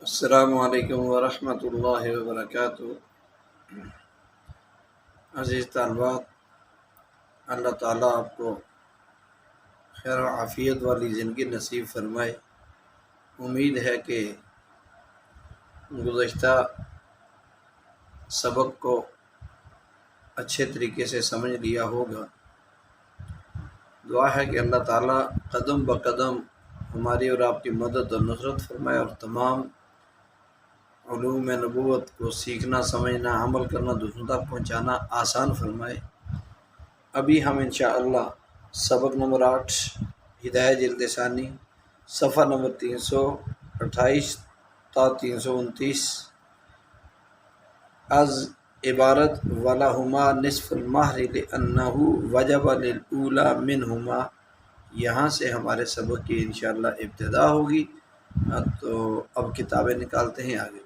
السلام علیکم ورحمۃ اللہ وبرکاتہ۔ عزیز طالبات، اللہ تعالیٰ آپ کو خیر و عافیت والی زندگی نصیب فرمائے۔ امید ہے کہ گزشتہ سبق کو اچھے طریقے سے سمجھ لیا ہوگا۔ دعا ہے کہ اللہ تعالیٰ قدم بقدم ہماری اور آپ کی مدد اور نصرت فرمائے اور تمام علوم نبوت کو سیکھنا، سمجھنا، عمل کرنا، دوسروں تک پہنچانا آسان فرمائے۔ ابھی ہم انشاءاللہ سبق نمبر 8 ہدایہ جلد ثانی صفحہ نمبر 328 تا 329 از عبارت وَلَهُمَا نِصْفُ الْمَهْرِ لِأَنَّهُ وَجَبَ لِلْأُولَى مِنْهُمَا۔ یہاں سے ہمارے سبق کی انشاءاللہ ابتدا ہوگی۔ تو اب کتابیں نکالتے ہیں آگے۔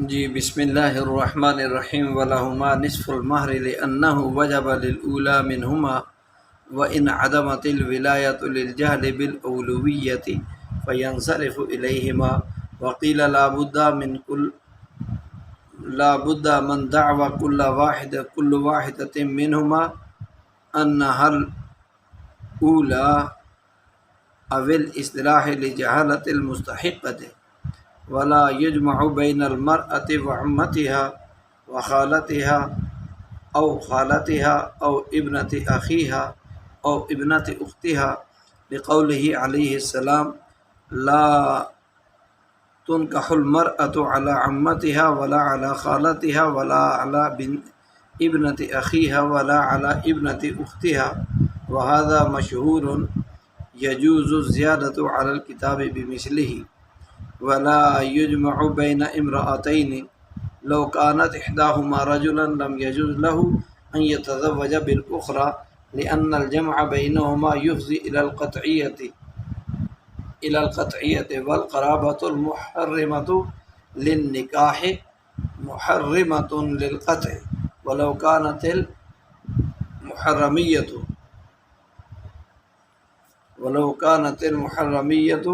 جی بسم اللہ الرحمن الرحیم۔ وَلَهُمَا نِصْفُ الْمَهْرِ لِأَنَّهُ وَجَبَ لِلْأُولَى مِنْهُمَا وَإِنْ عَدَمَتِ الْوِلَايَةُ لِلْجَهْلِ بِالْأُولُوِيَّةِ فَيَنْصَرِفُ إِلَيْهِمَا وَقِيلَ لا بد من دعوى كل واحدة منهما أنها الأولى أو الإصلاح لجهالة المستحقة، ولا يجمع بين المرأة وعمتها وخالتها أو خالتها أو ابنة أخيها أو ابنة أختها، لقوله عليه السلام لا تنكح المرأة على عمتها ولا على خالتها ولا على ابنة أخيها ولا على ابنة أختها، وهذا مشهور يجوز الزيادة على الكتاب بمثله، ولا يجمع بين امرأتين لو كانت إحداهما رجلا لم يجوز له أن يتزوج بالأخرى، لأن الجمع بينهما يفضي إلى القطعية والقرابة المحرمة للنكاح محرمة للقطع، ولو كانت المحرمية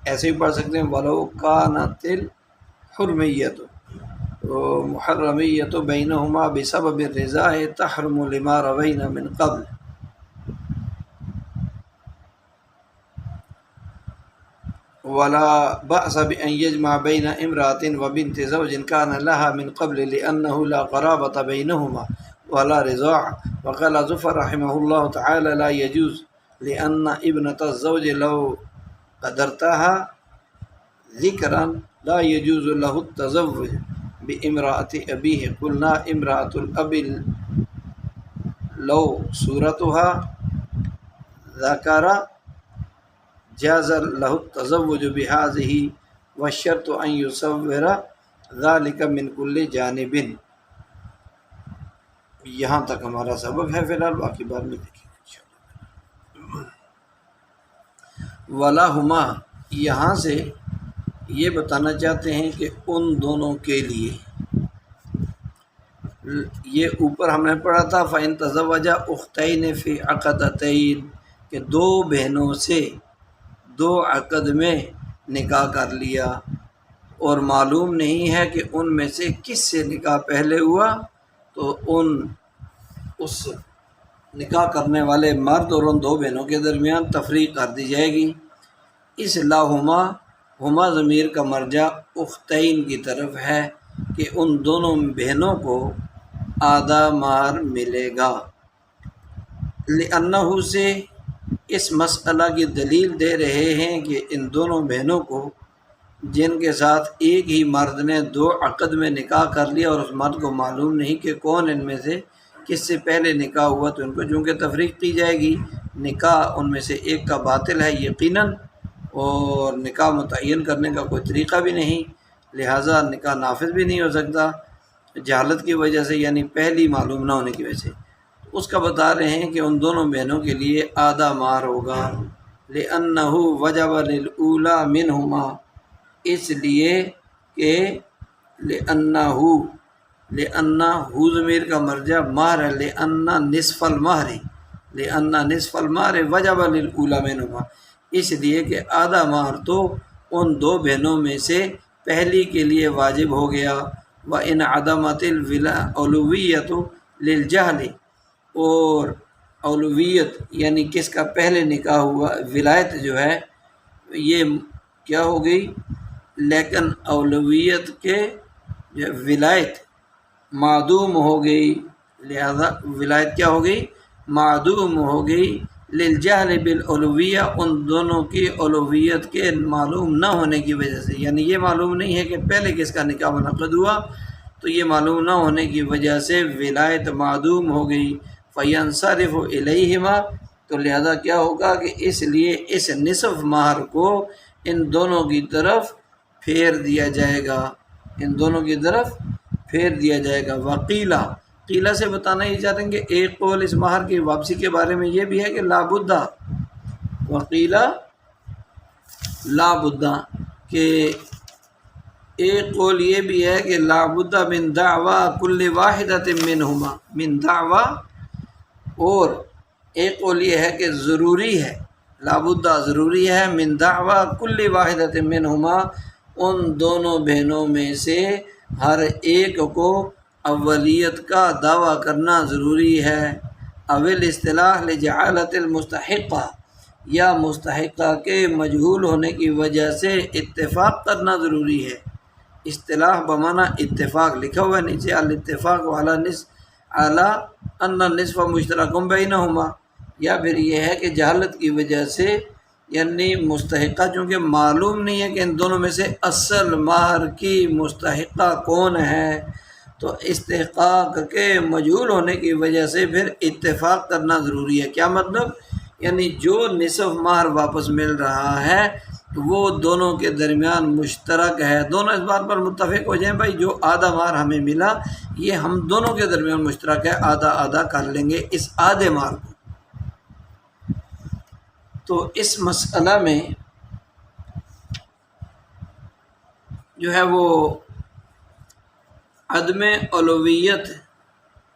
ایسے ہی پڑھ سکتے ہیں ولو كانت الحرمية محرمية بينهما بسبب الرضاع تحرم لما روينا من قبل۔ ولا بأس بأن يجمع بين امرأة وبنت زوج كان لها من قبل لأنه لا قرابة بينهما ولا رضاع، وقال زفر رحمه الله تعالى لا يجوز لأن ابنة الزوج لو قدرتها ذكرا لا يجوز له التزوج بامرأة أبيه، قلنا امرأة الأب لو صورتها ذكر جاز له التزوج بهذه، والشرط أن يصور ذلك من كل جانب۔ یہاں تک ہمارا سبق ہے، فی الحال باقی بعد میں دیکھیں گے انشاءاللہ۔ وَلَهُمَا، یہاں سے یہ بتانا چاہتے ہیں کہ ان دونوں کے لیے، یہ اوپر ہم نے پڑھا تھا فَإِن تَزَوَّجَ أُخْتَيْنِ فِي عَقَدَتَيْنِ کہ دو بہنوں سے دو عقد میں نکاح کر لیا، اور معلوم نہیں ہے کہ ان میں سے کس سے نکاح پہلے ہوا، تو اس نکاح کرنے والے مرد اور ان دو بہنوں کے درمیان تفریق کر دی جائے گی۔ اس لاہما، ہما ضمیر کا مرجع اختین کی طرف ہے کہ ان دونوں بہنوں کو آدھا مہر ملے گا۔ لأنہ سے اس مسئلہ کی دلیل دے رہے ہیں کہ ان دونوں بہنوں کو جن کے ساتھ ایک ہی مرد نے دو عقد میں نکاح کر لیا اور اس مرد کو معلوم نہیں کہ کون ان میں سے کس سے پہلے نکاح ہوا، تو ان کو چونکہ تفریق کی جائے گی، نکاح ان میں سے ایک کا باطل ہے یقیناً، اور نکاح متعین کرنے کا کوئی طریقہ بھی نہیں، لہٰذا نکاح نافذ بھی نہیں ہو سکتا جہالت کی وجہ سے، یعنی پہلی معلوم نہ ہونے کی وجہ سے۔ اس کا بتا رہے ہیں کہ ان دونوں بہنوں کے لیے آدھا مہر ہوگا۔ لِأَنَّهُ وَجَبَ لِلْأُولَى مِنْهُمَا، اس لیے کہ لِأَنَّهُ ضمیر کا مرجع مہر ہے، لِأَنَّ نِصْفَ الْمَهْرِ وَجَبَ لِلْأُولَى مِنْهُمَا، اس لیے کہ آدھا مہر تو ان دو بہنوں میں سے پہلی کے لیے واجب ہو گیا۔ وَإِنْ عَدَمَتِ الْأُلُوِّيَّةُ لِلْجَهْلِ، اور اولویت یعنی کس کا پہلے نکاح ہوا، ولایت جو ہے یہ کیا ہو گئی، لیکن اولویت کے جو ولایت معدوم ہو گئی، لہذا ولایت کیا ہو گئی، معدوم ہو گئی، للجہل بالالویہ، ان دونوں کی اولویت کے معلوم نہ ہونے کی وجہ سے، یعنی یہ معلوم نہیں ہے کہ پہلے کس کا نکاح منعقد ہوا، تو یہ معلوم نہ ہونے کی وجہ سے ولایت معدوم ہو گئی۔ فینصرف الیہما، تو لہذا کیا ہوگا کہ اس لیے اس نصف مہر کو ان دونوں کی طرف پھیر دیا جائے گا، ان دونوں کی طرف پھیر دیا جائے گا۔ وقیلہ، قیلہ سے بتانا یہ چاہتے ہیں کہ ایک قول اس مہر کی واپسی کے بارے میں یہ بھی ہے کہ لا بدہ، وقیلہ لا بدہ، کہ ایک قول یہ بھی ہے کہ لا بدہ من دعوی کل واحدۃ منہما، من دعوی، اور ایک قول یہ ہے کہ ضروری ہے، لا بدہ ضروری ہے، من دعوی کل واحدۃ منہما، ان دونوں بہنوں میں سے ہر ایک کو اولیت کا دعویٰ کرنا ضروری ہے۔ اول اصطلاح لجعالت المستحقہ، یا مستحقہ کے مجہول ہونے کی وجہ سے اتفاق کرنا ضروری ہے۔ اصطلاح بمعنی اتفاق، لکھا ہوا ہے نیچے الاتفاق والا نصف اعلیٰ ان النصف مشترک بینہما، یا پھر یہ ہے کہ جہالت کی وجہ سے، یعنی مستحقہ چونکہ معلوم نہیں ہے کہ ان دونوں میں سے اصل مہر کی مستحقہ کون ہے، تو استحقاق کے مجہول ہونے کی وجہ سے پھر اتفاق کرنا ضروری ہے۔ کیا مطلب، یعنی جو نصف مہر واپس مل رہا ہے وہ دونوں کے درمیان مشترک ہے، دونوں اس بات پر متفق ہو جائیں بھائی جو آدھا مہر ہمیں ملا یہ ہم دونوں کے درمیان مشترک ہے، آدھا آدھا کر لیں گے اس آدھے مہر کو۔ تو اس مسئلہ میں جو ہے وہ عدم اولویت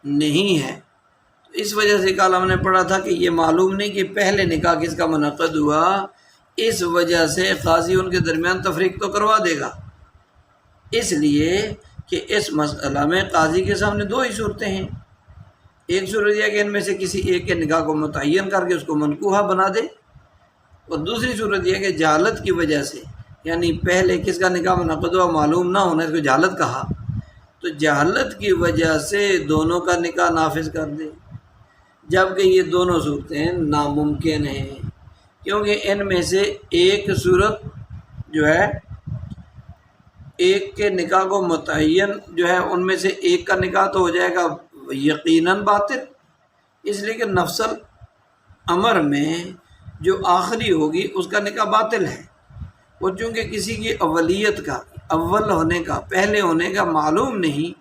نہیں ہے، تو اس وجہ سے کل ہم نے پڑھا تھا کہ یہ معلوم نہیں کہ پہلے نکاح کس کا منعقد ہوا، اس وجہ سے قاضی ان کے درمیان تفریق تو کروا دے گا، اس لیے کہ اس مسئلہ میں قاضی کے سامنے دو ہی صورتیں ہیں، ایک صورت یہ کہ ان میں سے کسی ایک کے نکاح کو متعین کر کے اس کو منکوحہ بنا دے، اور دوسری صورت یہ کہ جہالت کی وجہ سے، یعنی پہلے کس کا نکاح منعقد ہوا معلوم نہ ہونا، اس کو جہالت کہا، تو جہالت کی وجہ سے دونوں کا نکاح نافذ کر دے، جبکہ یہ دونوں صورتیں ناممکن ہیں، کیونکہ ان میں سے ایک صورت جو ہے ایک کے نکاح کو متعین جو ہے ان میں سے ایک کا نکاح تو ہو جائے گا یقیناً باطل، اس لیے کہ نفس الامر میں جو آخری ہوگی اس کا نکاح باطل ہے، اور چونکہ کسی کی اولیت کا، اول ہونے کا، پہلے ہونے کا معلوم نہیں،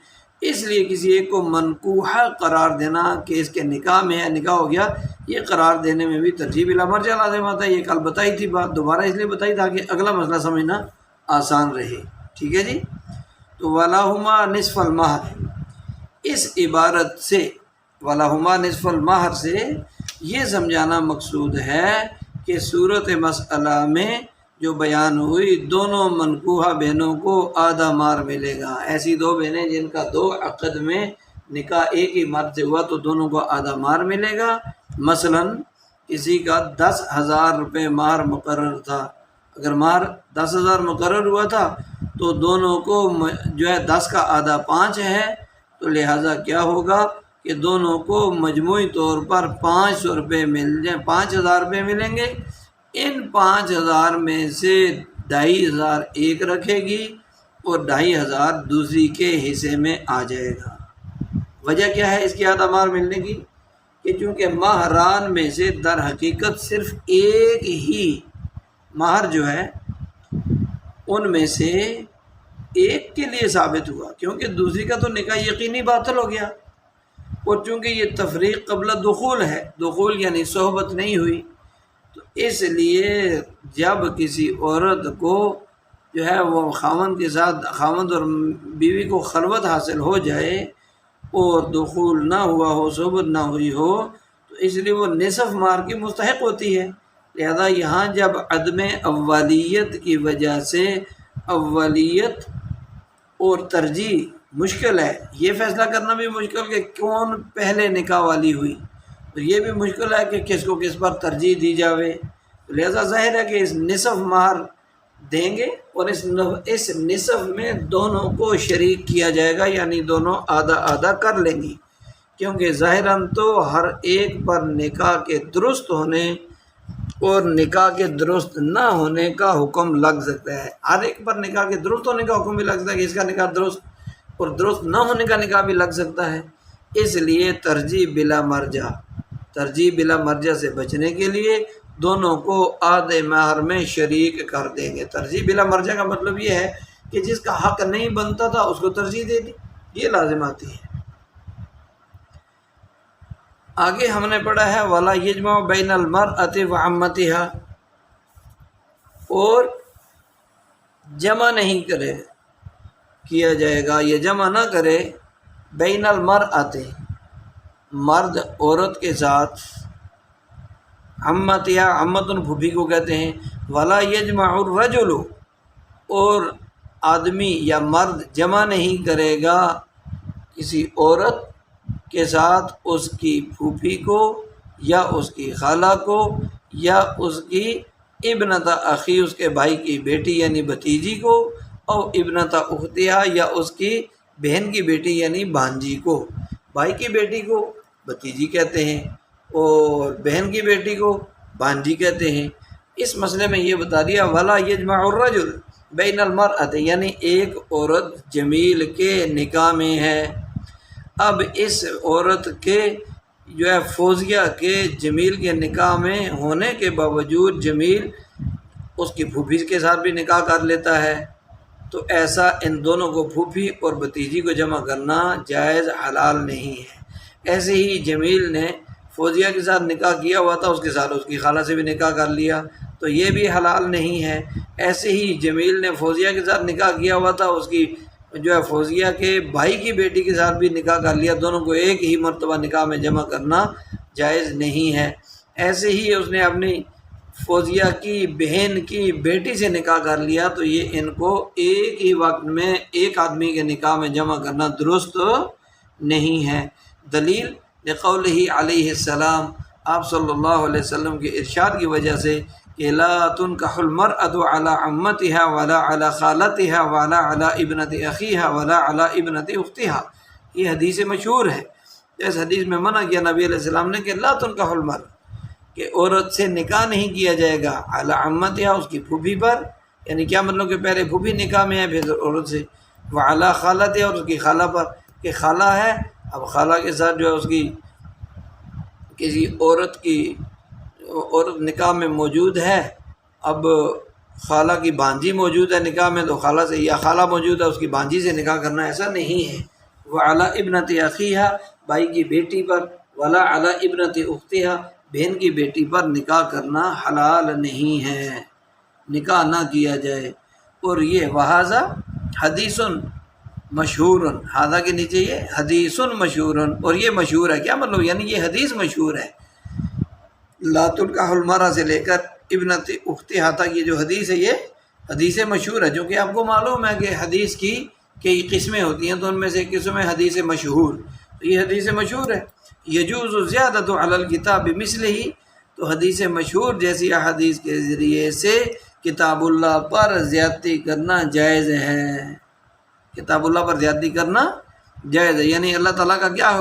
اس لیے کسی ایک کو منکوحہ قرار دینا کہ اس کے نکاح میں ہے، نکاح ہو گیا، یہ قرار دینے میں بھی ترتیب الامر لازم آتا ہے۔ یہ کل بتائی تھی بات، دوبارہ اس لیے بتائی تاکہ اگلا مسئلہ سمجھنا آسان رہے، ٹھیک ہے جی۔ تو وَلَهُمَا نِصْفَ الْمَهْرِ، اس عبارت سے وَلَهُمَا نِصْفَ الْمَهْرِ سے یہ سمجھانا مقصود ہے کہ صورت مسئلہ میں جو بیان ہوئی دونوں منکوحہ بہنوں کو آدھا مہر ملے گا، ایسی دو بہنیں جن کا دو عقد میں نکاح ایک ہی مرد سے ہوا تو دونوں کو آدھا مہر ملے گا۔ مثلا کسی کا 10,000 روپے مہر مقرر تھا، اگر مہر 10,000 مقرر ہوا تھا تو دونوں کو جو ہے 10 کا آدھا 5 ہے، تو لہٰذا کیا ہوگا کہ دونوں کو مجموعی طور پر 500 روپے مل جائیں، 5,000 روپے ملیں گے، ان 5,000 میں سے 2,500 ایک رکھے گی اور 2,500 دوسری کے حصے میں آ جائے گا۔ وجہ کیا ہے اس کی آدھا مہر ملنے کی، کہ چونکہ مہران میں سے در حقیقت صرف ایک ہی مہر جو ہے ان میں سے ایک کے لیے ثابت ہوا، کیونکہ دوسری کا تو نکاح یقینی باطل ہو گیا، اور چونکہ یہ تفریق قبل دخول ہے، دخول یعنی صحبت نہیں ہوئی، تو اس لیے جب کسی عورت کو جو ہے وہ خاوند کے ساتھ، خاوند اور بیوی کو خلوت حاصل ہو جائے اور دخول نہ ہوا ہو، صحبت نہ ہوئی ہو، تو اس لیے وہ نصف مہر کی مستحق ہوتی ہے، لہذا یہاں جب عدم اولیت کی وجہ سے اولیت اور ترجیح مشکل ہے، یہ فیصلہ کرنا بھی مشکل کہ کون پہلے نکاح والی ہوئی، تو یہ بھی مشکل ہے کہ کس کو کس پر ترجیح دی جاوے، لہذا ظاہر ہے کہ اس نصف مہر دیں گے اور اس نصف میں دونوں کو شریک کیا جائے گا، یعنی دونوں آدھا آدھا کر لیں گی، کیونکہ ظاہراً تو ہر ایک پر نکاح کے درست ہونے اور نکاح کے درست نہ ہونے کا حکم لگ سکتا ہے، ہر ایک پر نکاح کے درست ہونے کا حکم بھی لگ سکتا ہے کہ اس کا نکاح درست اور درست نہ ہونے کا نکاح بھی لگ سکتا ہے، اس لیے ترجیح بلا مرجع سے بچنے کے لیے دونوں کو آدھے مہر میں شریک کر دیں گے۔ ترجیح بلا مرجع کا مطلب یہ ہے کہ جس کا حق نہیں بنتا تھا اس کو ترجیح دے دی، یہ لازم آتی ہے۔ آگے ہم نے پڑھا ہے وَلَا يَجْمَعُ بَيْنَ الْمَرْأَةِ وَعَمَّتِهَا، اور جمع نہیں کیا جائے گا، یہ جمع نہ کرے بین المرأۃ، مرد عورت کے ساتھ، عمتها، عمتن پھوپھی کو کہتے ہیں، ولا یجمع الرجل، اور آدمی یا مرد جمع نہیں کرے گا کسی عورت کے ساتھ اس کی پھوپھی کو یا اس کی خالہ کو یا اس کی ابنت اخی، اس کے بھائی کی بیٹی یعنی بھتیجی کو، اور ابنت اختہا، یا اس کی بہن کی بیٹی یعنی بھانجی کو۔ بھائی کی بیٹی کو بھتیجی کہتے ہیں اور بہن کی بیٹی کو بھانجی کہتے ہیں۔ اس مسئلے میں یہ بتا دیا ولا یجمع الرجل بین المرأۃ، یعنی ایک عورت جمیل کے نکاح میں ہے، اب اس عورت کے جو ہے فوزیہ کے جمیل کے نکاح میں ہونے کے باوجود جمیل اس کی پھوپھی کے ساتھ بھی نکاح کر لیتا ہے، تو ایسا ان دونوں کو، پھوپھی اور بھتیجی کو جمع کرنا جائز حلال نہیں ہے۔ ایسے ہی جمیل نے فوزیہ کے ساتھ نکاح کیا ہوا تھا، اس کے ساتھ اس کی خالہ سے بھی نکاح کر لیا تو یہ بھی حلال نہیں ہے۔ ایسے ہی جمیل نے فوزیہ کے ساتھ نکاح کیا ہوا تھا، اس کی جو ہے فوزیہ کے بھائی کی بیٹی کے ساتھ بھی نکاح کر لیا، دونوں کو ایک ہی مرتبہ نکاح میں جمع کرنا جائز نہیں ہے۔ ایسے ہی اس نے اپنی فوزیہ کی بہن کی بیٹی سے نکاح کر لیا، تو یہ ان کو ایک ہی وقت میں ایک آدمی کے نکاح میں جمع کرنا درست نہیں ہے۔ دلیل لقولہ علیہ السلام، آپ صلی اللہ علیہ وسلم کے ارشاد کی وجہ سے کہ لا تنکح المرأة علی عمتها ولا علی خالتها ولا علی ابنت اخیها ولا علی ابنت اختها، یہ حدیث مشہور ہے۔ اس حدیث میں منع کیا نبی علیہ السلام نے کہ لا تنکح المرأة، کہ عورت سے نکاح نہیں کیا جائے گا علی عمتها، اس کی پھوپھی پر، یعنی کیا مطلب کہ پہلے پھوپھی نکاح میں ہے پھر عورت سے، وعلی خالتها، اور اس کی خالہ پر، کہ خالہ ہے اب خالہ کے ساتھ جو ہے اس کی کسی عورت نکاح میں موجود ہے، اب خالہ کی بھانجی موجود ہے نکاح میں، تو خالہ سے، یا خالہ موجود ہے اس کی بھانجی سے نکاح کرنا ایسا نہیں ہے۔ وعلی ابنت اخیہا، بھائی کی بیٹی پر، ولا علی ابنت اختہا، بہن کی بیٹی پر نکاح کرنا حلال نہیں ہے، نکاح نہ کیا جائے۔ اور یہ وہذا حدیث مشہور، ہذا کے نیچے یہ حدیث مشہور، اور یہ مشہور ہے، کیا مطلب، یعنی یہ حدیث مشہور ہے، لا تنکح المرأة سے لے کر ابنت اختہا تک یہ جو حدیث ہے یہ حدیث مشہور ہے، جو کہ آپ کو معلوم ہے کہ حدیث کی کئی قسمیں ہوتی ہیں، تو ان میں سے ایک قسم ہے حدیث مشہور، تو یہ حدیث مشہور ہے۔ یجوز زیادۃ علی الکتاب بمثلہ، تو حدیث مشہور جیسی احادیث کے ذریعے سے کتاب اللہ پر زیادتی کرنا جائز ہے، کتاب اللہ پر زیادتی کرنا جائز ہے، یعنی اللہ تعالیٰ کا کیا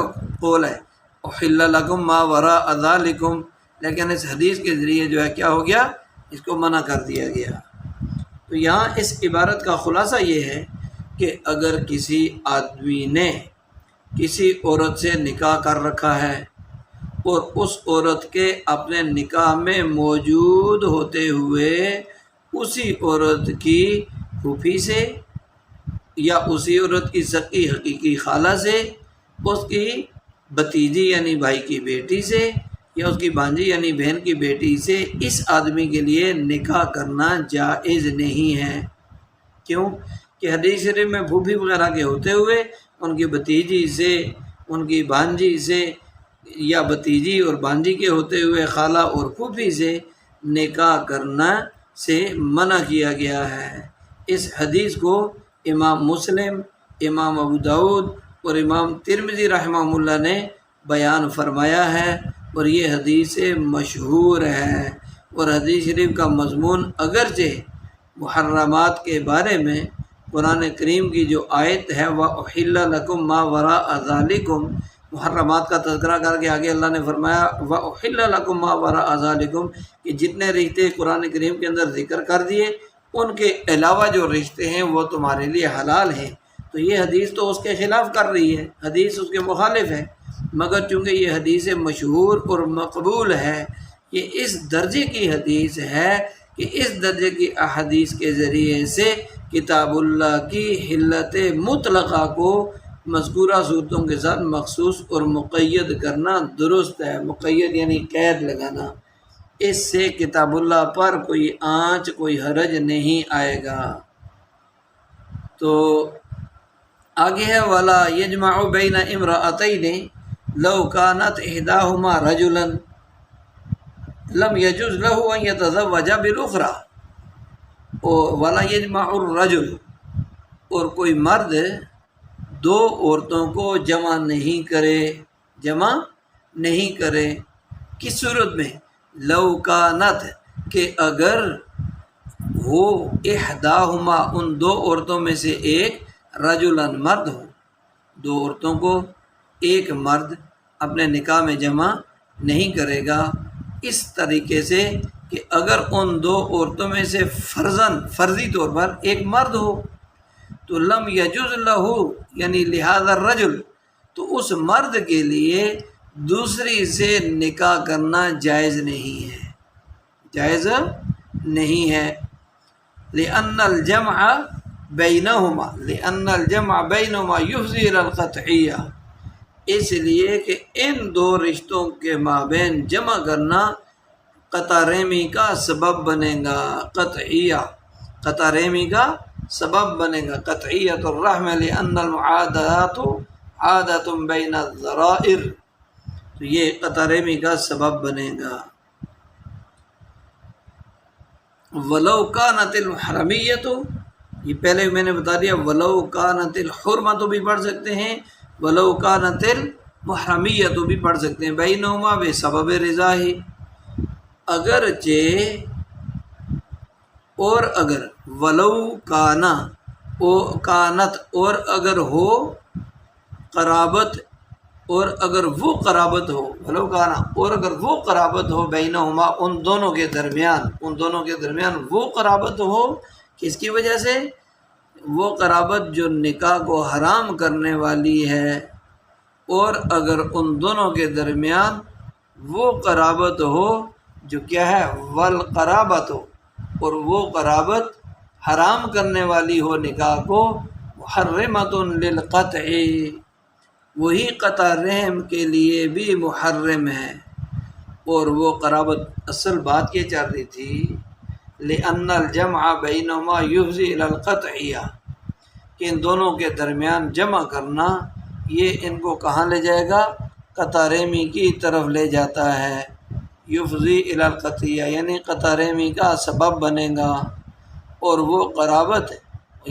قول ہے، احل لکم ما وراء ذالکم، لیکن اس حدیث کے ذریعے جو ہے کیا ہو گیا، اس کو منع کر دیا گیا۔ تو یہاں اس عبارت کا خلاصہ یہ ہے کہ اگر کسی آدمی نے کسی عورت سے نکاح کر رکھا ہے اور اس عورت کے اپنے نکاح میں موجود ہوتے ہوئے اسی عورت کی پھوپھی سے یا اسی عورت کی سکی حقیقی خالہ سے، اس کی بھتیجی یعنی بھائی کی بیٹی سے، یا اس کی بھانجی یعنی بہن کی بیٹی سے اس آدمی کے لیے نکاح کرنا جائز نہیں ہے۔ کیوں کہ حدیث شریف میں پھوپھی وغیرہ کے ہوتے ہوئے ان کی بھتیجی سے، ان کی بھانجی سے، یا بھتیجی اور بھانجی کے ہوتے ہوئے خالہ اور پھوپھی سے نکاح کرنا سے منع کیا گیا ہے۔ اس حدیث کو امام مسلم، امام ابو داؤد اور امام ترمذی رحمہ اللہ نے بیان فرمایا ہے، اور یہ حدیث مشہور ہے۔ اور حدیث شریف کا مضمون اگرچہ محرمات کے بارے میں قرآن کریم کی جو آیت ہے وَأُحِلَّ لَكُم مَّا وَرَاءَ ذَلِكُم، محرمات کا تذکرہ کر کے آگے اللہ نے فرمایا وَأُحِلَّ لَكُم مَّا وَرَاءَ ذَلِكُم، کہ جتنے رشتے قرآن کریم کے اندر ذکر کر دیے ان کے علاوہ جو رشتے ہیں وہ تمہارے لیے حلال ہیں۔ تو یہ حدیث تو اس کے خلاف کر رہی ہے، حدیث اس کے مخالف ہے، مگر چونکہ یہ حدیث مشہور اور مقبول ہے، یہ اس درجے کی حدیث ہے کہ اس درجے کی احادیث کے ذریعے سے کتاب اللہ کی حلت مطلقہ کو مذکورہ صورتوں کے ساتھ مخصوص اور مقید کرنا درست ہے۔ مقید یعنی قید لگانا، اس سے کتاب اللہ پر کوئی آنچ، کوئی حرج نہیں آئے گا۔ تو آگے ہے وَلَا يَجْمَعُ بَيْنَ امْرَأَتَيْنِ لَوْ كَانَتْ إِحْدَاهُمَا رَجُلًا لَمْ يَجُزْ لَهُ أَنْ يَتَزَوَّجَ بِالْأُخْرَى، وَلَا يَجْمَعُ الرَّجُلُ، اور کوئی مرد دو عورتوں کو جمع نہیں کرے، کس صورت میں؟ لو کانت، کہ اگر ہو احداہما، ان دو عورتوں میں سے ایک، رجلاً، مرد ہو، دو عورتوں کو ایک مرد اپنے نکاح میں جمع نہیں کرے گا، اس طریقے سے کہ اگر ان دو عورتوں میں سے فرضی طور پر ایک مرد ہو تو لم یجوز لہو، یعنی لہذا الرجل، تو اس مرد کے لیے دوسری سے نکاح کرنا جائز نہیں ہے، لأن الجمع بینہما یفضی الی القطعیہ، اس لیے کہ ان دو رشتوں کے مابین جمع کرنا قطع رحمی کا سبب بنے گا، قطع رحمی کا سبب بنے گا، قطعیت الرحم لأن المعادات عادت بین الذرائر، تو یہ قطع رحمی کا سبب بنے گا۔ ولو کانت الحرمیۃ، یہ پہلے میں نے بتا دیا، ولو کانت الحرمۃ بھی پڑھ سکتے ہیں، ولو کانت المحرمیۃ بھی پڑھ سکتے ہیں، بینہما بسبب رضا ہی، اگرچہ اور اگر ولو کانت اور اگر ہو قرابت، اور اگر وہ قرابت ہو، ولو کانا، اور اگر وہ قرابت ہو بینہما، ان دونوں کے درمیان وہ قرابت ہو، کس کی وجہ سے؟ وہ قرابت جو نکاح کو حرام کرنے والی ہے، اور اگر ان دونوں کے درمیان وہ قرابت ہو جو کیا ہے؟ والقرابت ہو، اور وہ قرابت حرام کرنے والی ہو نکاح کو، محرمۃ للقطع، وہی قطع رحم کے لیے بھی محرم ہے۔ اور وہ قرابت اصل بات یہ چل رہی تھی، لأن الجمع بینہما یفضی الی القطعیہ، کہ ان دونوں کے درمیان جمع کرنا یہ ان کو کہاں لے جائے گا؟ قطع رحمی کی طرف لے جاتا ہے، یفضی الی القطعیہ یعنی قطع رحمی کا سبب بنے گا، اور وہ قرابت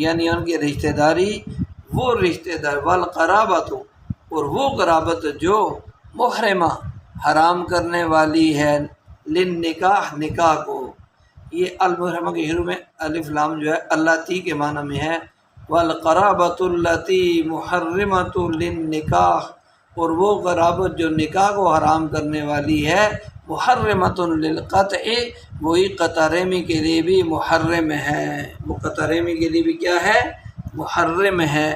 یعنی ان کی رشتہ داری، والقرابت، اور وہ قرابت جو محرمہ حرام کرنے والی ہے، للنکاح، نکاح کو، یہ المحرمہ کے شروع میں الف لام جو ہے اللاتی کے معنی میں ہے، والقرابۃ اللاتی محرمۃ للنکاح، اور وہ قرابت جو نکاح کو حرام کرنے والی ہے، محرمۃ للقطع، وہی قطع رحمی کے لیے بھی محرم ہے، وہ قطع رحمی کے لیے بھی کیا ہے؟ محرم ہے۔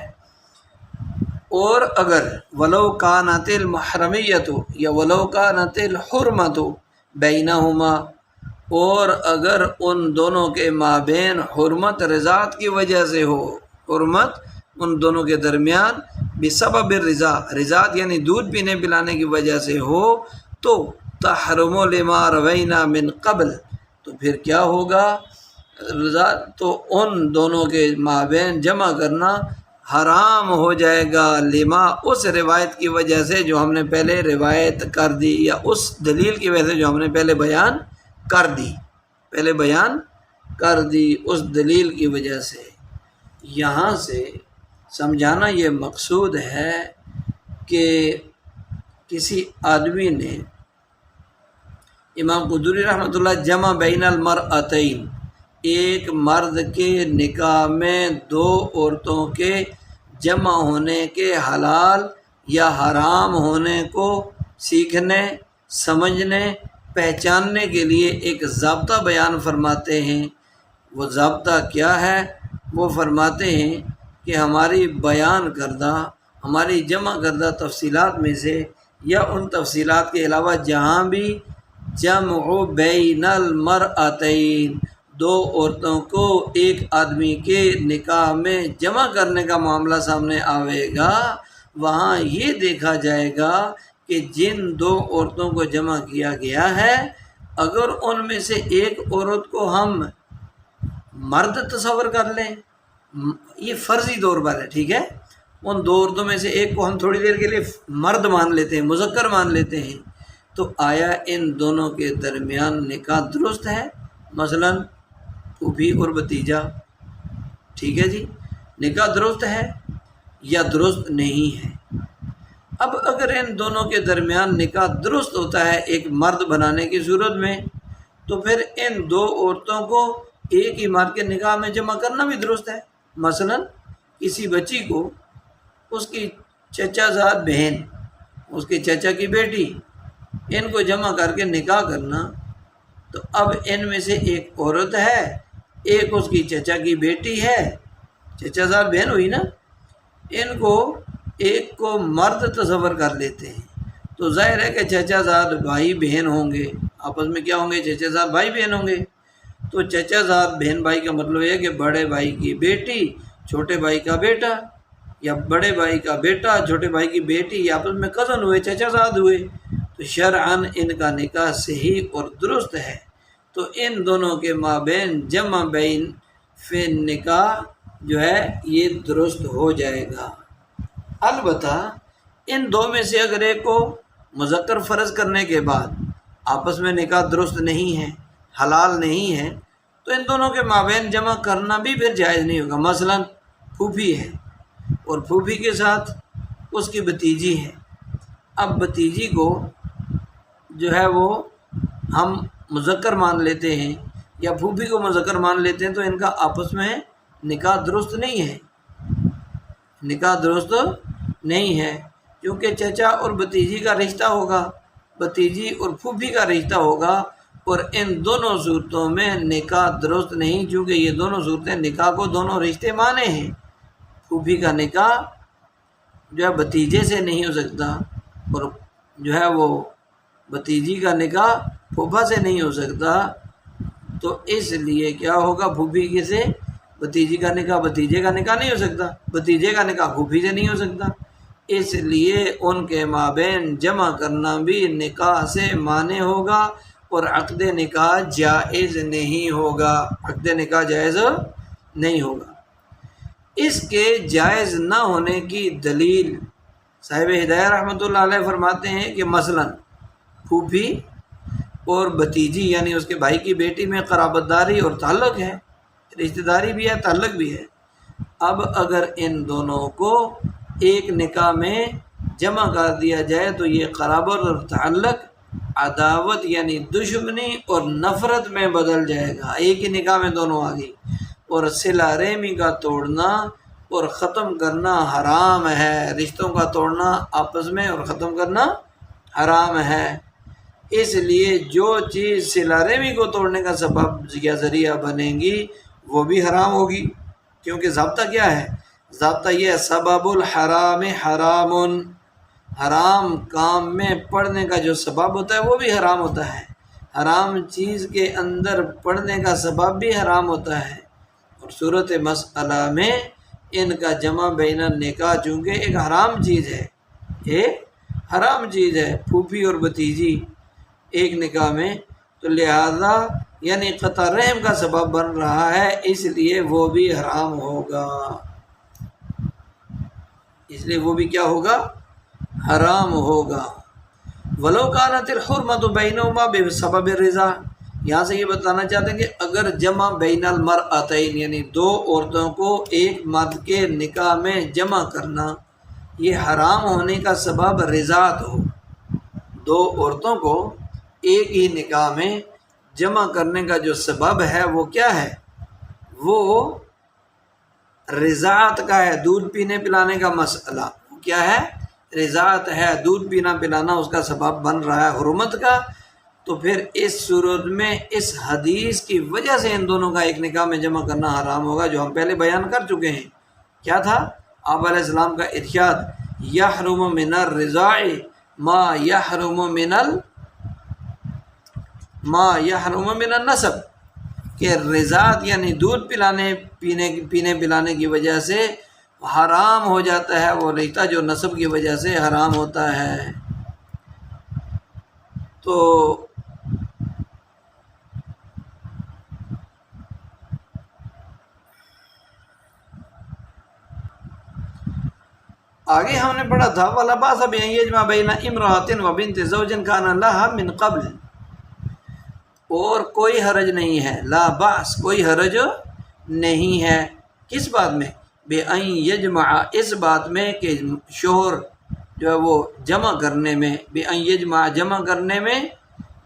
اور اگر ولو کانت المحرمیۃ یا ولو کانت الحرمۃ بینہما، اور اگر ان دونوں کے مابین حرمت رضاعت کی وجہ سے ہو، حرمت ان دونوں کے درمیان بسبب رضاعت یعنی دودھ پینے پلانے کی وجہ سے ہو، تو تحرم لما روینا من قبل، تو پھر کیا ہوگا؟ رضاعت تو ان دونوں کے مابین جمع کرنا حرام ہو جائے گا، لما، اس روایت کی وجہ سے جو ہم نے پہلے روایت کر دی، یا اس دلیل کی وجہ سے جو ہم نے پہلے بیان کر دی۔ پہلے بیان کر دی اس دلیل کی وجہ سے۔ یہاں سے سمجھانا یہ مقصود ہے کہ کسی آدمی نے، امام قدوری رحمۃ اللہ، جمع بین المرأتین، ایک مرد کے نکاح میں دو عورتوں کے جمع ہونے کے حلال یا حرام ہونے کو سیکھنے، سمجھنے، پہچاننے کے لیے ایک ضابطہ بیان فرماتے ہیں۔ وہ ضابطہ کیا ہے؟ وہ فرماتے ہیں کہ ہماری بیان کردہ، ہماری جمع کردہ تفصیلات میں سے یا ان تفصیلات کے علاوہ جہاں بھی جمع بین المرأتین، دو عورتوں کو ایک آدمی کے نکاح میں جمع کرنے کا معاملہ سامنے آئے گا، وہاں یہ دیکھا جائے گا کہ جن دو عورتوں کو جمع کیا گیا ہے، اگر ان میں سے ایک عورت کو ہم مرد تصور کر لیں، یہ فرضی طور پر ہے، ٹھیک ہے، ان دو عورتوں میں سے ایک کو ہم تھوڑی دیر کے لیے مرد مان لیتے ہیں، مذکر مان لیتے ہیں، تو آیا ان دونوں کے درمیان نکاح درست ہے؟ مثلا پھوپھی اور بھتیجا، ٹھیک ہے جی، نکاح درست ہے یا درست نہیں ہے؟ اب اگر ان دونوں کے درمیان نکاح درست ہوتا ہے ایک مرد بنانے کی صورت میں، تو پھر ان دو عورتوں کو ایک ہی مرد کے نکاح میں جمع کرنا بھی درست ہے۔ مثلا کسی بچی کو اس کی چچا زاد بہن، اس کے چچا کی بیٹی، ان کو جمع کر کے نکاح کرنا، تو اب ان میں سے ایک عورت ہے، ایک اس کی چچا کی بیٹی ہے، چچا زاد بہن ہوئی نا، ان کو ایک کو مرد تصور کر لیتے ہیں، تو ظاہر ہے کہ چچا زاد بھائی بہن ہوں گے، آپس میں کیا ہوں گے؟ چچا زاد بھائی بہن ہوں گے۔ تو چچا زاد بہن بھائی کا مطلب یہ ہے کہ بڑے بھائی کی بیٹی چھوٹے بھائی کا بیٹا، یا بڑے بھائی کا بیٹا چھوٹے بھائی کی بیٹی، یا آپس میں کزن ہوئے، چچا زاد ہوئے، تو شرعاً ان کا نکاح صحیح اور درست ہے۔ تو ان دونوں کے مابین جمع بین فی نکاح جو ہے یہ درست ہو جائے گا۔ البتہ ان دو میں سے اگر ایک کو مذکر فرض کرنے کے بعد آپس میں نکاح درست نہیں ہے، حلال نہیں ہے، تو ان دونوں کے مابین جمع کرنا بھی پھر جائز نہیں ہوگا۔ مثلا پھوپھی ہے اور پھوپھی کے ساتھ اس کی بھتیجی ہے، اب بھتیجی کو جو ہے وہ ہم مذکر مان لیتے ہیں یا پھوپھی کو مذکر مان لیتے ہیں، تو ان کا آپس میں نکاح درست نہیں ہے، نکاح درست نہیں ہے، کیونکہ چچا اور بھتیجی کا رشتہ ہوگا، بھتیجی اور پھوپھی کا رشتہ ہوگا، اور ان دونوں صورتوں میں نکاح درست نہیں، کیونکہ یہ دونوں صورتیں نکاح کو دونوں رشتے مانے ہیں۔ پھوپھی کا نکاح جو ہے بھتیجے سے نہیں ہو سکتا، اور جو ہے وہ بھتیجی کا نکاح پھوپھا سے نہیں ہو سکتا، تو اس لیے کیا ہوگا؟ پھوپھی کے سے بھتیجی کا نکاح بھتیجے کا نکاح نہیں ہو سکتا، بھتیجے کا نکاح پھوپھی سے نہیں ہو سکتا، اس لیے ان کے مابین جمع کرنا بھی نکاح سے مانع ہوگا، اور عقد نکاح جائز نہیں ہوگا، عقد نکاح جائز نہیں ہوگا۔ اس کے جائز نہ ہونے کی دلیل صاحب ہدایہ رحمۃ اللہ علیہ فرماتے ہیں کہ مثلا پھوپھی اور بھتیجی یعنی اس کے بھائی کی بیٹی میں قرابت داری اور تعلق ہے، رشتہ داری بھی ہے، تعلق بھی ہے۔ اب اگر ان دونوں کو ایک نکاح میں جمع کر دیا جائے تو یہ قرابت اور تعلق عداوت یعنی دشمنی اور نفرت میں بدل جائے گا۔ ایک ہی نکاح میں دونوں آ گئی، اور صلہ رحمی کا توڑنا اور ختم کرنا حرام ہے، رشتوں کا توڑنا آپس میں اور ختم کرنا حرام ہے۔ اس لیے جو چیز صلہ رحمی کو توڑنے کا سبب یا ذریعہ بنے گی وہ بھی حرام ہوگی، کیونکہ ضابطہ کیا ہے؟ ضابطہ یہ ہے سبب الحرام حرام، حرام کام میں پڑنے کا جو سبب ہوتا ہے وہ بھی حرام ہوتا ہے، حرام چیز کے اندر پڑنے کا سبب بھی حرام ہوتا ہے۔ اور صورت مسئلہ میں ان کا جمع بین النکاح چونکہ ایک حرام چیز ہے، ایک حرام چیز ہے، پھوپھی اور بھتیجی ایک نکاح میں، تو لہذا یعنی قطع رحم کا سبب بن رہا ہے، اس لیے وہ بھی حرام ہوگا، اس لیے وہ بھی کیا ہوگا؟ حرام ہوگا۔ وَلَوْ كَانَتِ الْحُرْمَةُ بَيْنَهُمَا بِسَبَبِ الرِّضَا، یہاں سے یہ بتانا چاہتے ہیں کہ اگر جمع بین المرأتین یعنی دو عورتوں کو ایک مرد کے نکاح میں جمع کرنا یہ حرام ہونے کا سبب رضاعت ہو، دو عورتوں کو ایک ہی نکاح میں جمع کرنے کا جو سبب ہے وہ کیا ہے؟ وہ رضاعت کا ہے، دودھ پینے پلانے کا مسئلہ کیا ہے؟ رضاعت ہے، دودھ پینا پلانا اس کا سبب بن رہا ہے حرمت کا۔ تو پھر اس صورت میں اس حدیث کی وجہ سے ان دونوں کا ایک نکاح میں جمع کرنا حرام ہوگا، جو ہم پہلے بیان کر چکے ہیں۔ کیا تھا؟ آپ علیہ السلام کا ارشاد یحرم من الرضاع ما یحرم من النسب، کہ رضاعت یعنی دودھ پینے پلانے کی وجہ سے حرام ہو جاتا ہے وہ رشتہ جو نسب کی وجہ سے حرام ہوتا ہے۔ تو آگے ہم نے پڑھا تھا وَلَا بَأْسَ بِأَنْ يَجْمَعَ بَيْنَ امْرَأَةٍ وَبِنْتِ زَوْجٍ كَانَ لَهَا مِنْ قَبْلٍ، اور کوئی حرج نہیں ہے، لا بأس کوئی حرج نہیں ہے، کس بات میں؟ بِأَنْ يَجْمَعَ اس بات میں کہ شوہر جو ہے وہ جمع کرنے میں، بِأَنْ يَجْمَعَ جمع کرنے میں،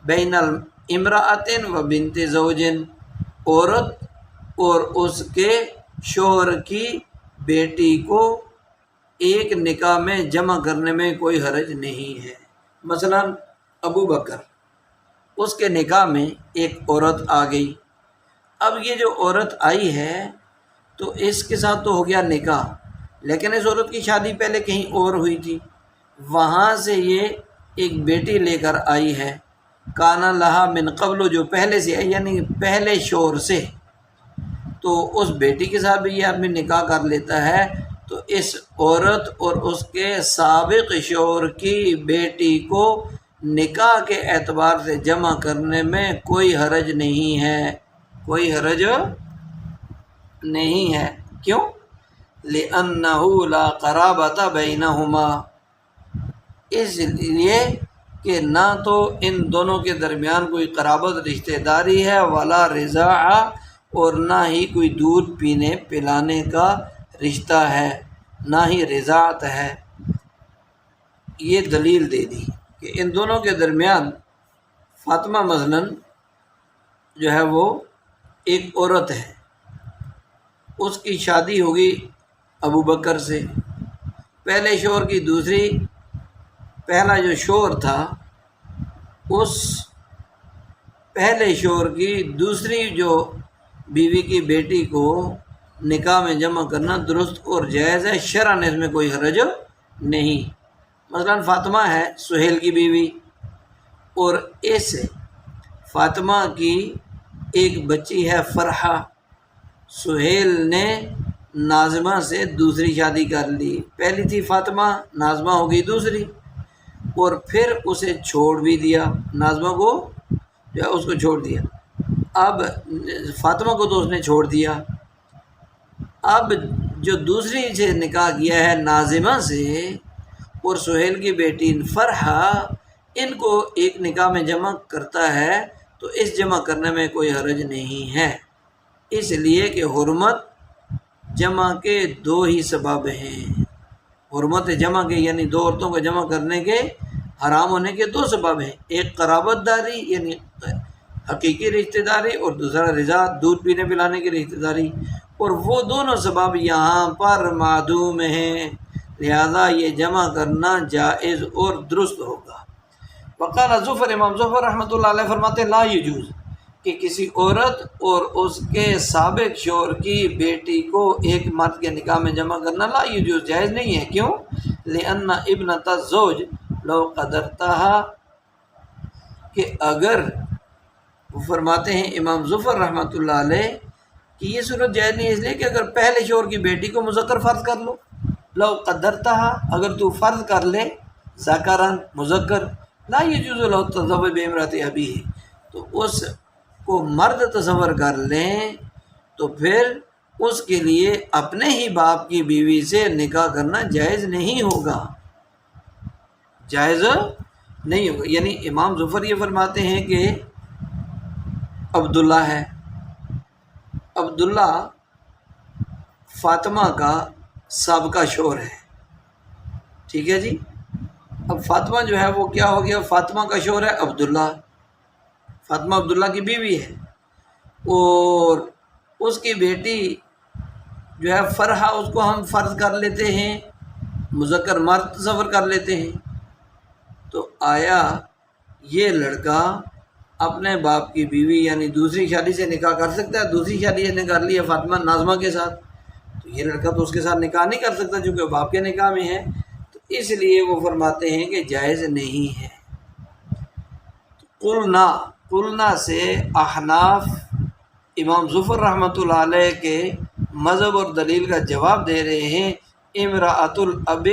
بین امرأۃ و بنت زوج عورت اور اس کے شوہر کی بیٹی کو ایک نکاح میں جمع کرنے میں کوئی حرج نہیں ہے۔ مثلا ابو بکر، اس کے نکاح میں ایک عورت آ گئی، اب یہ جو عورت آئی ہے تو اس کے ساتھ تو ہو گیا نکاح، لیکن اس عورت کی شادی پہلے کہیں اور ہوئی تھی، وہاں سے یہ ایک بیٹی لے کر آئی ہے، کانا لہا من قبل جو پہلے سے ہے یعنی پہلے شوہر سے، تو اس بیٹی کے ساتھ بھی یہ آدمی نکاح کر لیتا ہے، تو اس عورت اور اس کے سابق شوہر کی بیٹی کو نکاح کے اعتبار سے جمع کرنے میں کوئی حرج نہیں ہے، کوئی حرج نہیں ہے۔ کیوں؟ لِأَنَّهُ لَا قَرَابَةَ بَيْنَهُمَا، اس لیے کہ نہ تو ان دونوں کے درمیان کوئی قرابت رشتہ داری ہے، ولا رضاع، اور نہ ہی کوئی دودھ پینے پلانے کا رشتہ ہے، نہ ہی رضاعت ہے۔ یہ دلیل دے دی کہ ان دونوں کے درمیان فاطمہ مثلاً جو ہے وہ ایک عورت ہے، اس کی شادی ہوگی ابو بکر سے، پہلے شوہر کی دوسری، پہلا جو شوہر تھا اس پہلے شوہر کی دوسری جو بیوی کی بیٹی کو نکاح میں جمع کرنا درست اور جائز ہے، شرعاً اس میں کوئی حرج نہیں۔ مثلا فاطمہ ہے سہیل کی بیوی، اور اس فاطمہ کی ایک بچی ہے فرحہ، سہیل نے ناظمہ سے دوسری شادی کر لی، پہلی تھی فاطمہ، ناظمہ ہو گئی دوسری، اور پھر اسے چھوڑ بھی دیا، ناظمہ کو جو ہے اس کو چھوڑ دیا، اب فاطمہ کو تو اس نے چھوڑ دیا، اب جو دوسری سے نکاح کیا ہے ناظمہ سے اور سہیل کی بیٹی فرحہ، ان کو ایک نکاح میں جمع کرتا ہے تو اس جمع کرنے میں کوئی حرج نہیں ہے، اس لیے کہ حرمت جمع کے دو ہی سبب ہیں، حرمت جمع کے یعنی دو عورتوں کو جمع کرنے کے حرام ہونے کے دو سبب ہیں، ایک قرابت داری یعنی حقیقی رشتہ داری، اور دوسرا رضا دودھ پینے پلانے کی رشتہ داری، اور وہ دونوں سبب یہاں پر معدوم ہیں، لہذا یہ جمع کرنا جائز اور درست ہوگا۔ وقال ظفر، امام ظفر رحمۃ اللہ علیہ فرماتے لا یجوز، کہ کسی عورت اور اس کے سابق شوہر کی بیٹی کو ایک مرد کے نکاح میں جمع کرنا لا یجوز جائز نہیں ہے، کیوں؟ لأن ابنۃ الزوج لو قدرتها، کہ اگر وہ فرماتے ہیں امام ظفر رحمۃ اللہ علیہ کہ یہ صورت جائز نہیں، اس لیے کہ اگر پہلے شوہر کی بیٹی کو مذکر فرض کر لو، لو قدرتها، اگر تو فرض کر لے ذکرن مذکر، لا یجوز لو تزوج بامرأۃ ابیہ، تو اس کو مرد تصور کر لیں تو پھر اس کے لیے اپنے ہی باپ کی بیوی سے نکاح کرنا جائز نہیں ہوگا، جائز نہیں ہوگا۔ یعنی امام ظفر یہ فرماتے ہیں کہ عبداللہ ہے، عبداللہ فاطمہ کا سابقہ شوہر ہے، ٹھیک ہے جی۔ اب فاطمہ جو ہے وہ کیا ہو گیا، فاطمہ کا شوہر ہے عبداللہ، فاطمہ عبداللہ کی بیوی ہے، اور اس کی بیٹی جو ہے فرحہ، اس کو ہم فرض کر لیتے ہیں، مذکر مرد تصور کر لیتے ہیں۔ تو آیا یہ لڑکا اپنے باپ کی بیوی یعنی دوسری شادی سے نکاح کر سکتا ہے؟ دوسری شادی نے کر لی ہے فاطمہ ناظمہ کے ساتھ، تو یہ لڑکا تو اس کے ساتھ نکاح نہیں کر سکتا چونکہ باپ کے نکاح میں ہے، تو اس لیے وہ فرماتے ہیں کہ جائز نہیں ہے۔ قلنا سے احناف امام ظفر رحمۃ اللہ علیہ کے مذہب اور دلیل کا جواب دے رہے ہیں، امرأۃ الاب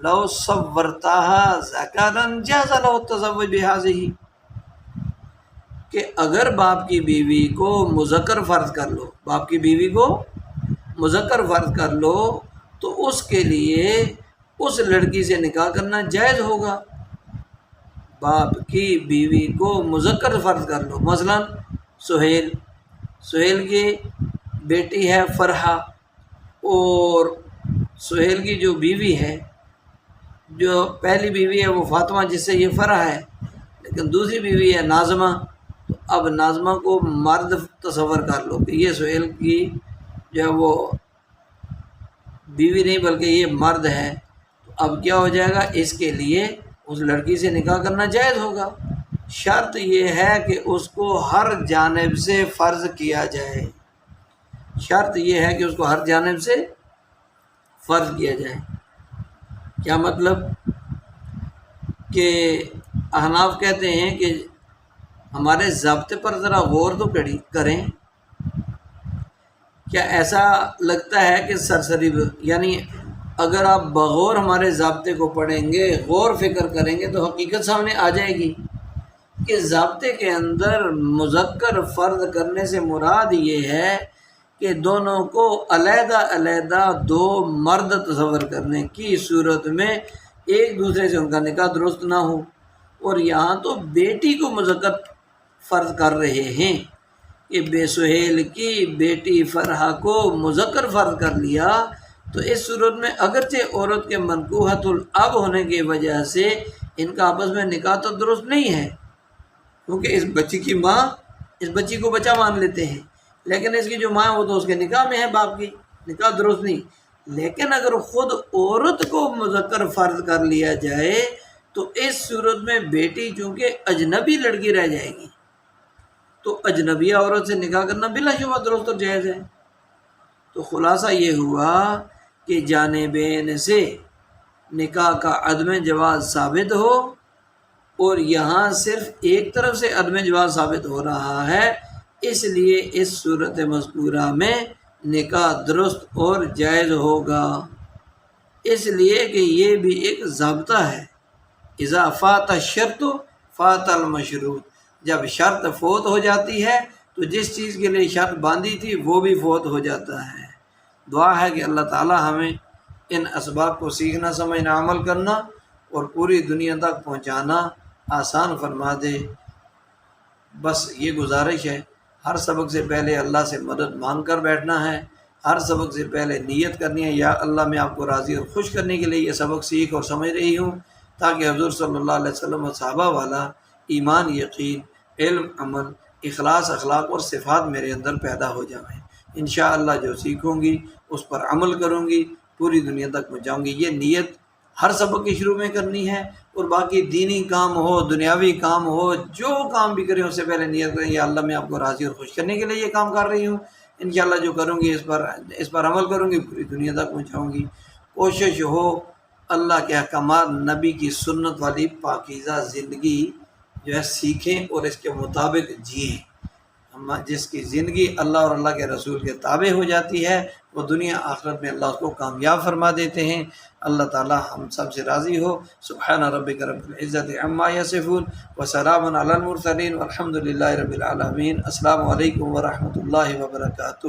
لو صورتها ذکرا جاز له التزوج بهذه، کہ اگر باپ کی بیوی کو مذکر فرض کر لو، باپ کی بیوی کو مذکر فرض کر لو تو اس کے لیے اس لڑکی سے نکاح کرنا جائز ہوگا۔ باپ کی بیوی کو مذکر فرض کر لو، مثلا سہیل کی بیٹی ہے فرحہ، اور سہیل کی جو بیوی ہے، جو پہلی بیوی ہے وہ فاطمہ جس سے یہ فرح ہے، لیکن دوسری بیوی ہے ناظمہ، تو اب ناظمہ کو مرد تصور کر لو کہ یہ سہیل کی جو ہے وہ بیوی نہیں بلکہ یہ مرد ہے، تو اب کیا ہو جائے گا، اس کے لیے اس لڑکی سے نکاح کرنا جائز ہوگا۔ شرط یہ ہے کہ اس کو ہر جانب سے فرض کیا جائے، شرط یہ ہے کہ اس کو ہر جانب سے فرض کیا جائے۔ کیا مطلب کہ احناف کہتے ہیں کہ ہمارے ضابطے پر ذرا غور تو کریں، کیا ایسا لگتا ہے کہ سرسری، یعنی اگر آپ بغور ہمارے ضابطے کو پڑھیں گے، غور فکر کریں گے تو حقیقت سامنے آ جائے گی کہ ضابطے کے اندر مذکر فرض کرنے سے مراد یہ ہے کہ دونوں کو علیحدہ علیحدہ دو مرد تصور کرنے کی صورت میں ایک دوسرے سے ان کا نکاح درست نہ ہو، اور یہاں تو بیٹی کو مذکر فرض کر رہے ہیں کہ بے سہیل کی بیٹی فرحہ کو مذکر فرض کر لیا، تو اس صورت میں اگرچہ عورت کے منکوحۃ الاب ہونے کی وجہ سے ان کا آپس میں نکاح تو درست نہیں ہے، کیونکہ اس بچی کی ماں اس بچی کو بچہ مان لیتے ہیں، لیکن اس کی جو ماں وہ تو اس کے نکاح میں ہے، باپ کی نکاح درست نہیں۔ لیکن اگر خود عورت کو مذکر فرض کر لیا جائے تو اس صورت میں بیٹی چونکہ اجنبی لڑکی رہ جائے گی، تو اجنبی عورت سے نکاح کرنا بلا شبہ درست اور جائز ہے۔ تو خلاصہ یہ ہوا کہ جانبین سے نکاح کا عدم جواز ثابت ہو، اور یہاں صرف ایک طرف سے عدم جواز ثابت ہو رہا ہے، اس لیے اس صورت مذکورہ میں نکاح درست اور جائز ہوگا، اس لیے کہ یہ بھی ایک ضابطہ ہے۔ اذا فات الشرط فات المشروط، جب شرط فوت ہو جاتی ہے تو جس چیز کے لیے شرط باندھی تھی وہ بھی فوت ہو جاتا ہے۔ دعا ہے کہ اللہ تعالی ہمیں ان اسباب کو سیکھنا، سمجھنا، عمل کرنا اور پوری دنیا تک پہنچانا آسان فرما دے۔ بس یہ گزارش ہے، ہر سبق سے پہلے اللہ سے مدد مانگ کر بیٹھنا ہے، ہر سبق سے پہلے نیت کرنی ہے، یا اللہ میں آپ کو راضی اور خوش کرنے کے لیے یہ سبق سیکھ اور سمجھ رہی ہوں، تاکہ حضور صلی اللہ علیہ وسلم و صحابہ والا ایمان، یقین، علم، عمل، اخلاص، اخلاق اور صفات میرے اندر پیدا ہو جائیں۔ انشاءاللہ جو سیکھوں گی اس پر عمل کروں گی، پوری دنیا تک پہنچاؤں گی۔ یہ نیت ہر سبق کے شروع میں کرنی ہے، اور باقی دینی کام ہو، دنیاوی کام ہو، جو کام بھی کریں اس سے پہلے نیت کریں، یا اللہ میں آپ کو راضی اور خوش کرنے کے لیے یہ کام کر رہی ہوں۔ انشاءاللہ جو کروں گی اس پر عمل کروں گی، پوری دنیا تک پہنچاؤں گی۔ کوشش ہو اللہ کے احکامات، نبی کی سنت والی پاکیزہ زندگی جو ہے سیکھیں اور اس کے مطابق جئیں۔ جس کی زندگی اللہ اور اللہ کے رسول کے تابع ہو جاتی ہے وہ دنیا آخرت میں اللہ اس کو کامیاب فرما دیتے ہیں۔ اللہ تعالی ہم سب سے راضی ہو۔ سبحان ربک رب العزت عما یصفون وسلام علی المرسلین والحمد للہ رب العالمین۔ السلام علیکم ورحمۃ اللہ وبرکاتہ۔